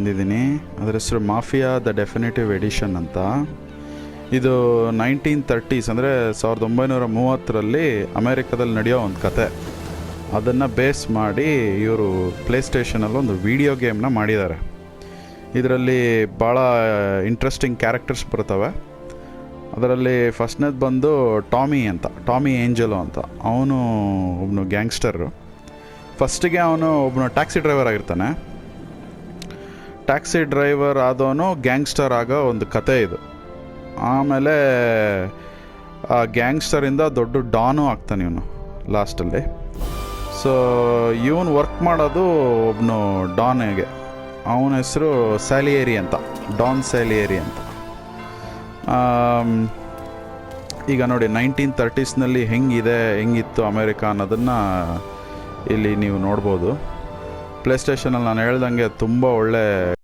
ಬಂದಿದ್ದೀನಿ. ಅದರ ಹೆಸರು ಮಾಫಿಯಾ ದ ಡೆಫಿನೇಟಿವ್ ಎಡಿಷನ್ ಅಂತ. ಇದು 1930s ಅಂದರೆ 1930ರಲ್ಲಿ ಅಮೇರಿಕಾದಲ್ಲಿ ನಡೆಯೋ ಒಂದು ಕತೆ. ಅದನ್ನು ಬೇಸ್ ಮಾಡಿ ಇವರು ಪ್ಲೇಸ್ಟೇಷನಲ್ಲಿ ಒಂದು ವಿಡಿಯೋ ಗೇಮ್ನ ಮಾಡಿದ್ದಾರೆ. ಇದರಲ್ಲಿ ಭಾಳ ಇಂಟ್ರೆಸ್ಟಿಂಗ್ ಕ್ಯಾರೆಕ್ಟರ್ಸ್ ಬರ್ತವೆ. ಅದರಲ್ಲಿ ಫಸ್ಟ್ನೇದು ಬಂದು ಟಾಮಿ ಏಂಜಲೋ ಅಂತ. ಅವನು ಒಬ್ಬನು ಗ್ಯಾಂಗ್ಸ್ಟರು. ಫಸ್ಟಿಗೆ ಅವನು ಒಬ್ಬನು ಟ್ಯಾಕ್ಸಿ ಡ್ರೈವರ್ ಆಗಿರ್ತಾನೆ. ಟ್ಯಾಕ್ಸಿ ಡ್ರೈವರ್ ಆದವನು ಗ್ಯಾಂಗ್ಸ್ಟರ್ ಆಗೋ ಒಂದು ಕತೆ ಇದು. ಆಮೇಲೆ ಆ ಗ್ಯಾಂಗ್ಸ್ಟರಿಂದ ದೊಡ್ಡ ಡಾನು ಆಗ್ತಾನೆ ಇವನು ಲಾಸ್ಟಲ್ಲಿ. ಸೊ ಇವನು ವರ್ಕ್ ಮಾಡೋದು ಒಬ್ಬನು ಡಾನಿಗೆ. ಅವನ ಹೆಸರು ಸ್ಯಾಲಿಯೇರಿ ಅಂತ, ಡಾನ್ ಸ್ಯಾಲಿಯೇರಿ ಅಂತ. ಈಗ ನೋಡಿ 1930ಸ್ನಲ್ಲಿ ಹೆಂಗಿತ್ತು ಅಮೇರಿಕಾ ಅನ್ನೋದನ್ನು ಇಲ್ಲಿ ನೀವು ನೋಡ್ಬೋದು. ಪ್ಲೇಸ್ಟೇಷನಲ್ಲಿ ನಾನು ಹೇಳ್ದಂಗೆ ತುಂಬ ಒಳ್ಳೆ